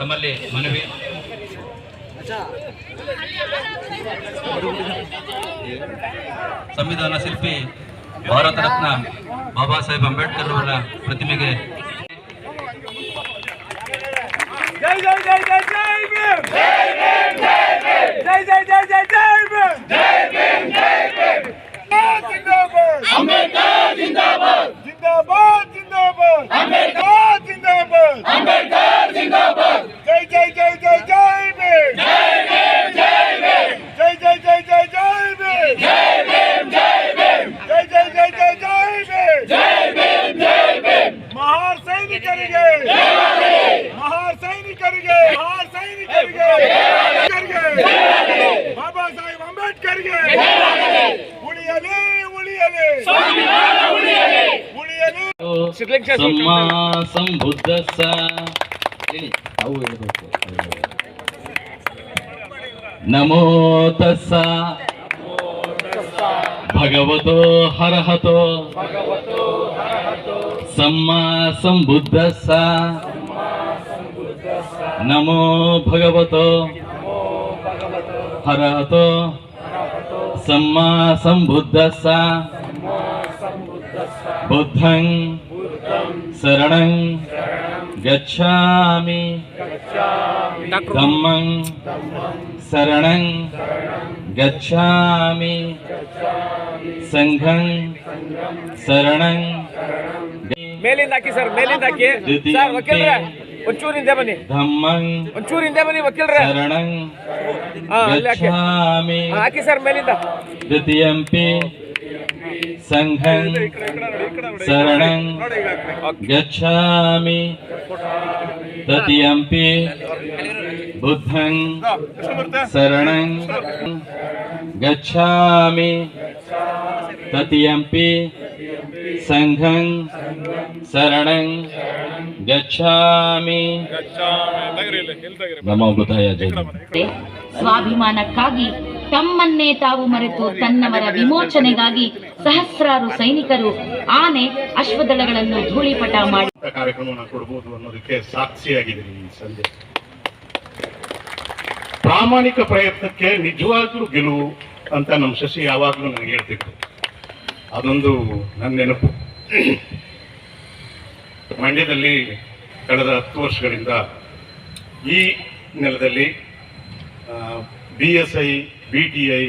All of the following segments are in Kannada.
ತಮ್ಮಲ್ಲಿ ಮನವಿ. ಸಂವಿಧಾನ ಶಿಲ್ಪಿ ಭಾರತ ರತ್ನ ಬಾಬಾ ಸಾಹೇಬ್ ಅಂಬೇಡ್ಕರ್ ಅವರ ಪ್ರತಿಮೆಗೆ ಜೈ ಜೈ ಜೈ ಜೈ ಜೈ ಭೀಮ್, ಜೈ ಭೀಮ್, ಜೈ ಭೀಮ್, ಜೈ ಜೈ ಜೈ ಜೈ ಜೈ ಭೀಮ್, ಜೈ ಭೀಮ್, ಜೈ ಭೀಮ್. ಜಿಂದಾಬಾದ್ ಅಂಬೇಡ್ಕರ್, ಜಿಂದಾಬಾದ್ ಜಿಂದಾಬಾದ್ ಜಿಂದಾಬಾದ್ ಅಂಬೇಡ್ಕರ್, ಜಿಂದಾಬಾದ್ ಅಂಬೇಡ್ಕರ್, ಜಿಂದಾಬಾದ್. ಜೈ ಜೈ ಜೈ ಜೈ ಜೈ ಭೀಮ್, ಜೈ ಭೀಮ್, ಜೈ ಭೀಮ್, ಜೈ ಜೈ ಜೈ ಜೈ ಜೈ ಭೀಮ್, ಜೈ ಭೀಮ್, ಜೈ ಭೀಮ್, ಜೈ ಜೈ ಜೈ ಜೈ ಜೈ ಭೀಮ್, ಜೈ ಭೀಮ್, ಜೈ ಭೀಮ್. ಮಹಾನ್ ಸೈನಿಕರಿಗೆ, ಮಹಾನ್ ಸೈನಿಕರಿಗೆ, ಮಹಾನ್ ಸೈನಿಕರಿಗೆ, ಬಾಬಾ ಸಾಹೇಬ್ ಅಂಬೇಡ್ಕರ್ಗೆ ಉಳಿಯಲಿ, ಉಳಿಯಲಿ, ಉಳಿಯಲಿ. ಸಮ್ಮ ಸಂಬುದ್ಧಸ್ಸ ನಮೋ ತಸ್ಸ ಭಗವತೋ ಹರಹತೋ ಸಮ್ಮ ಸಂಬುದ್ಧಸ್ಸ ನಮೋ ಭಗವತೋ ಹರಹತೋ ಸಮ್ಮ ಸಂಬುದ್ಧಸ್ಸ ಬುದ್ಧಂ ಶರಣಂ ಗಚ್ಛಾಮಿ ಧಮ್ಮಂ ಶರಣಂ ಗಚ್ಛಾಮಿ ಸಂಘಂ ಶರಣಂ. ಮೇಲಿಂದ ಹಾಕಿ ಸರ್, ಮೇಲಿಂದ ಹಾಕಿ ಸರ್. ವಕೀಲ್ರೆ ಒಂಚೂರು ಹಿಂದೆ ಬನ್ನಿ, ಧಮ್ಮಂ ಒಂಚೂರು ಹಿಂದೆ ಬನ್ನಿ ವಕೀಲ್ರೆ. ಶರಣಂ ಅಲ್ಲಿ ಗಚ್ಛಾಮಿ ಹಾಕಿ ಸರ್ ಮೇಲಿಂದ. ದ್ವಿತೀಯಂಪಿ ಸಂಘಂ ಶರಣಂ ಗಚ್ಛಾಮಿ ತೃತೀಯಂಪಿ ಬುದ್ಧಂ ಶರಣಂ ಗಚ್ಛಾಮಿ ತೃತೀಯಂಪಿ ಸಂಘಂ ಶರಣಂ ಗಚ್ಛಾಮಿ. ನಮೋ ಬುದ್ಧಾಯ. ಜೈ ಸ್ವಾಭಿಮಾನಕ್ಕಾಗಿ ತಮ್ಮನ್ನೇ ತಾವು ಮರೆತು ತನ್ನವರ ವಿಮೋಚನೆಗಾಗಿ ಸಹಸ್ರಾರು ಸೈನಿಕರು ಆನೆ ಅಶ್ವದಳಗಳನ್ನು ಧೂಳಿಪಟ ಮಾಡಿ ಕಾರ್ಯಕ್ರಮವನ್ನು ಕೊಡಬಹುದು ಅನ್ನೋದಕ್ಕೆ ಸಾಕ್ಷಿಯಾಗಿದೆ ಈ ಸಂಜೆ. ಪ್ರಾಮಾಣಿಕ ಪ್ರಯತ್ನಕ್ಕೆ ನಿಜವಾಗ್ಲೂ ಗೆಲುವು ಅಂತ ನಮ್ಮ ಶಶಿ ಯಾವಾಗಲೂ ನನಗೆ ಹೇಳ್ತಿತ್ತು. ಅದೊಂದು ನನ್ನ ನೆನಪು. ಮಂಡ್ಯದಲ್ಲಿ ಕಳೆದ 10 ವರ್ಷಗಳಿಂದ ಈ ನೆಲದಲ್ಲಿ BSI, BTI,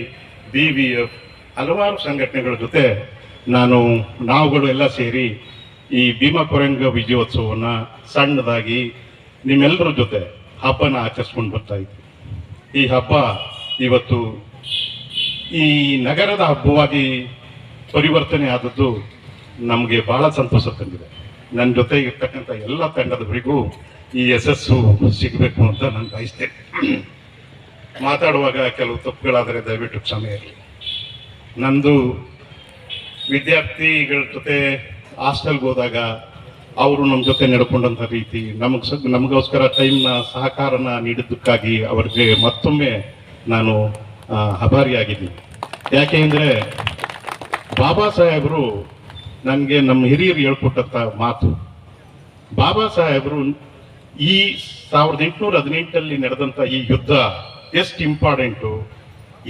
BVF ಹಲವಾರು ಸಂಘಟನೆಗಳ ಜೊತೆ ನಾವುಗಳು ಎಲ್ಲ ಸೇರಿ ಈ ಭೀಮಾ ಕೊರೆಂಗ ವಿಜಯೋತ್ಸವವನ್ನು ಸಣ್ಣದಾಗಿ ನಿಮ್ಮೆಲ್ಲರ ಜೊತೆ ಹಬ್ಬನ ಆಚರಿಸ್ಕೊಂಡು ಬರ್ತಾ ಇದ್ವಿ. ಈ ಹಬ್ಬ ಇವತ್ತು ಈ ನಗರದ ಹಬ್ಬವಾಗಿ ಪರಿವರ್ತನೆ ಆದದ್ದು ನಮಗೆ ಬಹಳ ಸಂತೋಷ ತಂದಿದೆ. ನನ್ನ ಜೊತೆ ಇರ್ತಕ್ಕಂಥ ಎಲ್ಲ ತಂಡದವರಿಗೂ ಈ ಯಶಸ್ಸು ಸಿಗಬೇಕು ಅಂತ ನಾನು ಬಯಸ್ತೇನೆ. ಮಾತಾಡುವಾಗ ಕೆಲವು ತಪ್ಪುಗಳಾದರೆ ದಯವಿಟ್ಟು ಕ್ಷಮೆ ಇರಲಿ. ನಂದು ವಿದ್ಯಾರ್ಥಿಗಳ ಜೊತೆ ಹಾಸ್ಟೆಲ್ಗೆ ಹೋದಾಗ ಅವರು ನಮ್ಮ ಜೊತೆ ನಡ್ಕೊಂಡಂಥ ರೀತಿ, ನಮಗೋಸ್ಕರ ಟೈಮ್ನ ಸಹಕಾರನ ನೀಡಿದ್ದಕ್ಕಾಗಿ ಅವರಿಗೆ ಮತ್ತೊಮ್ಮೆ ನಾನು ಆಭಾರಿಯಾಗಿದ್ದೀನಿ. ಯಾಕೆ ಅಂದರೆ ಬಾಬಾ ಸಾಹೇಬರು ನನಗೆ ನಮ್ಮ ಹಿರಿಯರು ಹೇಳ್ಕೊಟ್ಟಂಥ ಮಾತು, ಬಾಬಾ ಸಾಹೇಬರು ಈ 1818 ನಡೆದಂಥ ಈ ಯುದ್ಧ ಎಷ್ಟು ಇಂಪಾರ್ಟೆಂಟು,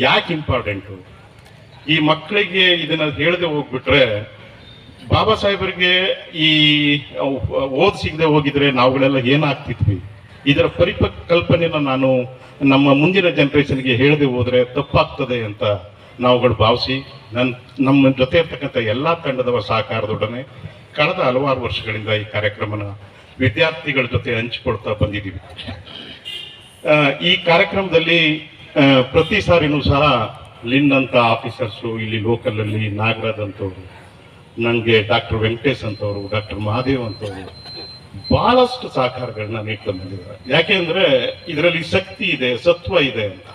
ಯಾಕೆ ಇಂಪಾರ್ಟೆಂಟು, ಈ ಮಕ್ಕಳಿಗೆ ಇದನ್ನ ಹೇಳದೆ ಹೋಗ್ಬಿಟ್ರೆ ಬಾಬಾ ಸಾಹೇಬರಿಗೆ ಈ ಓದ್ ಸಿಗದೆ ಹೋಗಿದ್ರೆ ನಾವುಗಳೆಲ್ಲ ಏನಾಗ್ತಿದ್ವಿ, ಇದರ ಪರಿಕಲ್ಪನೆನ ನಾನು ನಮ್ಮ ಮುಂದಿನ ಜನರೇಷನ್ಗೆ ಹೇಳದೆ ಹೋದ್ರೆ ತಪ್ಪಾಗ್ತದೆ ಅಂತ ನಾವುಗಳು ಭಾವಿಸಿ ನಮ್ಮ ಜೊತೆ ಇರ್ತಕ್ಕಂಥ ಎಲ್ಲ ತಂಡದವರ ಸಹಕಾರದೊಡನೆ ಕಳೆದ ಹಲವಾರು ವರ್ಷಗಳಿಂದ ಈ ಕಾರ್ಯಕ್ರಮನ ವಿದ್ಯಾರ್ಥಿಗಳ ಜೊತೆ ಹಂಚಿಕೊಳ್ತಾ ಬಂದಿದ್ದೀವಿ. ಈ ಕಾರ್ಯಕ್ರಮದಲ್ಲಿ ಪ್ರತಿ ಸಾರಿನೂ ಸಹ ಲಿನ್ ಅಂತ ಆಫೀಸರ್ಸು, ಇಲ್ಲಿ ಲೋಕಲಲ್ಲಿ ನಾಗರಾಜ್ ಅಂತವರು, ನನಗೆ ಡಾಕ್ಟರ್ ವೆಂಕಟೇಶ್ ಅಂತವರು, ಡಾಕ್ಟರ್ ಮಹಾದೇವ್ ಅಂತವರು ಬಹಳಷ್ಟು ಸಹಕಾರಗಳನ್ನ ನೀಡ್ಕೊಂಡು ಬಂದಿದ್ದಾರೆ. ಯಾಕೆಂದ್ರೆ ಇದರಲ್ಲಿ ಶಕ್ತಿ ಇದೆ, ಸತ್ವ ಇದೆ ಅಂತ.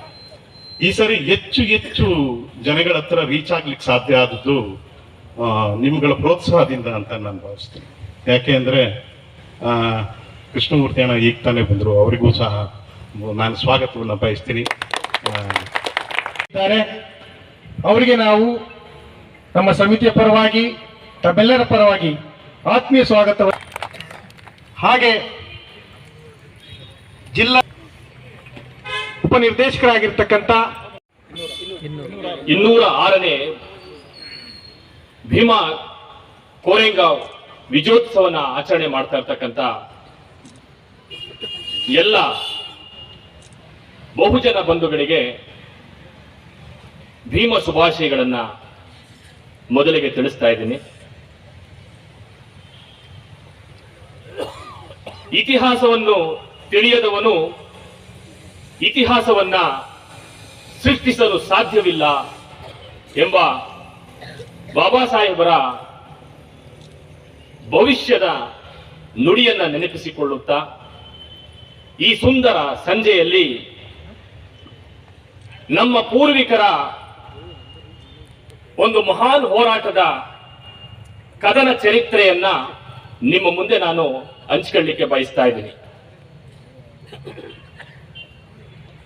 ಈ ಸರಿ ಹೆಚ್ಚು ಹೆಚ್ಚು ಜನಗಳ ಹತ್ರ ರೀಚ್ ಆಗ್ಲಿಕ್ಕೆ ಸಾಧ್ಯ ಆದದ್ದು ನಿಮ್ಗಳ ಪ್ರೋತ್ಸಾಹದಿಂದ ಅಂತ ನಾನು ಭಾವಿಸ್ತೀನಿ. ಯಾಕೆ ಅಂದರೆ ಕೃಷ್ಣಮೂರ್ತಿ ಅಣ್ಣ ಈಗ ತಾನೇ ಬಂದರು, ಅವರಿಗೂ ಸಹ ನಾನು ಸ್ವಾಗತವನ್ನು ಬಯಸ್ತೀನಿ. ಅವರಿಗೆ ನಾವು ನಮ್ಮ ಸಮಿತಿಯ ಪರವಾಗಿ ತಮ್ಮೆಲ್ಲರ ಪರವಾಗಿ ಆತ್ಮೀಯ ಸ್ವಾಗತ. ಹಾಗೆ ಜಿಲ್ಲಾ ಉಪನಿರ್ದೇಶಕರಾಗಿರ್ತಕ್ಕಂಥ 206ನೇ ಭೀಮಾ ಕೋರೆಗಾಂವ್ ವಿಜಯೋತ್ಸವನ ಆಚರಣೆ ಮಾಡ್ತಾ ಇರ್ತಕ್ಕಂಥ ಎಲ್ಲ ಬಹುಜನ ಬಂಧುಗಳಿಗೆ ಭೀಮ ಶುಭಾಶಯಗಳನ್ನ ಮೊದಲಿಗೆ ತಿಳಿಸ್ತಾ ಇದ್ದೀನಿ. ಇತಿಹಾಸವನ್ನು ತಿಳಿಯದವನು ಇತಿಹಾಸವನ್ನ ಸೃಷ್ಟಿಸಲು ಸಾಧ್ಯವಿಲ್ಲ ಎಂಬ ಬಾಬಾ ಸಾಹೇಬರ ಭವಿಷ್ಯದ ನುಡಿಯನ್ನ ನೆನಪಿಸಿಕೊಳ್ಳುತ್ತಾ ಈ ಸುಂದರ ಸಂಜೆಯಲ್ಲಿ ನಮ್ಮ ಪೂರ್ವಿಕರ ಒಂದು ಮಹಾನ್ ಹೋರಾಟದ ಕದನ ಚರಿತ್ರೆಯನ್ನ ನಿಮ್ಮ ಮುಂದೆ ನಾನು ಹಂಚಿಕೊಳ್ಳಲಿಕ್ಕೆ ಬಯಸ್ತಾ ಇದ್ದೀನಿ.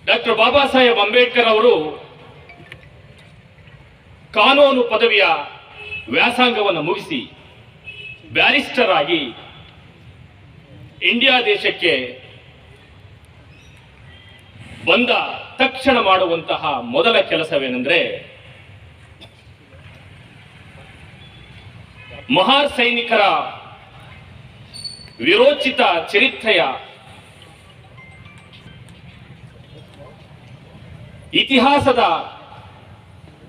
ಡಾಕ್ಟರ್ ಬಾಬಾ ಸಾಹೇಬ್ ಅಂಬೇಡ್ಕರ್ ಅವರು ಕಾನೂನು ಪದವಿಯ ವ್ಯಾಸಂಗವನ್ನು ಮುಗಿಸಿ ಬ್ಯಾರಿಸ್ಟರ್ ಆಗಿ ಇಂಡಿಯಾ ದೇಶಕ್ಕೆ ಬಂದ ತಕ್ಷಣ ಮಾಡುವಂತಹ ಮೊದಲ ಕೆಲಸವೇನೆಂದ್ರೆ ಮಹಾನ್ ಸೈನಿಕರ ವಿರೋಚಿತ ಚರಿತ್ರೆಯ ಇತಿಹಾಸದ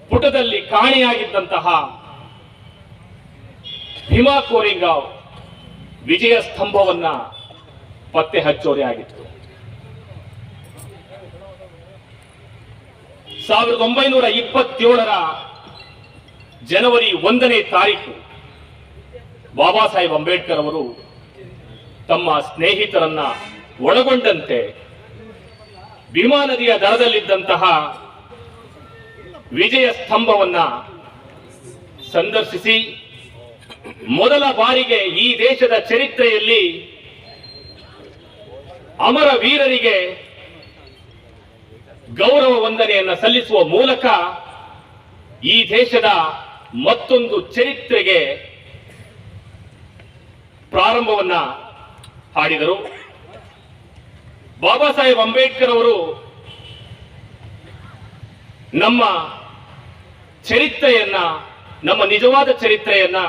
ಪುಟದಲ್ಲಿ ಕಾಣೆಯಾಗಿದ್ದಂತಹ ಭೀಮಾ ಕೋರೆಗಾಂವ್ ವಿಜಯ ಸ್ತಂಭವನ್ನ ಪತ್ತೆ ಹಚ್ಚೋರೆ ಆಗಿತ್ತು. 1927ರ ಜನವರಿ 1ನೇ ತಾರೀಕು ಬಾಬಾ ಸಾಹೇಬ್ ಅಂಬೇಡ್ಕರ್ ಅವರು ತಮ್ಮ ಸ್ನೇಹಿತರನ್ನ ಒಳಗೊಂಡಂತೆ ಭೀಮಾ ನದಿಯ ದಡದಲ್ಲಿದ್ದಂತಹ ವಿಜಯ ಸ್ತಂಭವನ್ನ ಸಂದರ್ಶಿಸಿ ಮೊದಲ ಬಾರಿಗೆ ಈ ದೇಶದ ಚರಿತ್ರೆಯಲ್ಲಿ ಅಮರ ವೀರರಿಗೆ ಗೌರವ ವಂದನೆಯನ್ನ ಸಲ್ಲಿಸುವ ಮೂಲಕ ಈ ದೇಶದ ಮತ್ತೊಂದು ಚರಿತ್ರೆಗೆ ಪ್ರಾರಂಭವನ್ನ ಹಾಡಿದರು. ಬಾಬಾ ಸಾಹೇಬ್ ಅಂಬೇಡ್ಕರ್ ಅವರು ನಮ್ಮ ಚರಿತ್ರೆಯನ್ನ, ನಮ್ಮ ನಿಜವಾದ ಚರಿತ್ರೆಯನ್ನ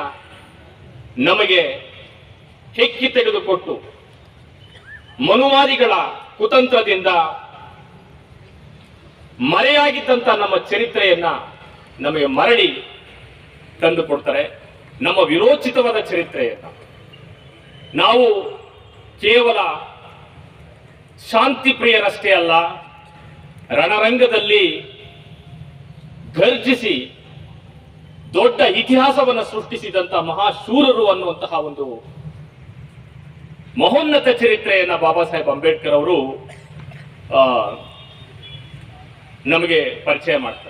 ನಮಗೆ ಹೆಕ್ಕಿ ತೆಗೆದುಕೊಟ್ಟು ಮನುವಾದಿಗಳ ಕುತಂತ್ರದಿಂದ ಮರೆಯಾಗಿದ್ದಂತ ನಮ್ಮ ಚರಿತ್ರೆಯನ್ನ ನಮಗೆ ಮರಳಿ ತಂದುಕೊಡ್ತಾರೆ. ನಮ್ಮ ವಿರೋಚಿತವಾದ ಚರಿತ್ರೆಯನ್ನ ನಾವು ಕೇವಲ ಶಾಂತಿ ಪ್ರಿಯರಷ್ಟೇ ಅಲ್ಲ, ರಣರಂಗದಲ್ಲಿ ಗರ್ಜಿಸಿ ದೊಡ್ಡ ಇತಿಹಾಸವನ್ನು ಸೃಷ್ಟಿಸಿದಂತ ಮಹಾಶೂರರು ಅನ್ನುವಂತಹ ಒಂದು ಮಹೋನ್ನತ ಚರಿತ್ರೆಯನ್ನ ಬಾಬಾ ಸಾಹೇಬ್ ಅಂಬೇಡ್ಕರ್ ಅವರು ನಮಗೆ ಪರಿಚಯ ಮಾಡ್ತಾರೆ.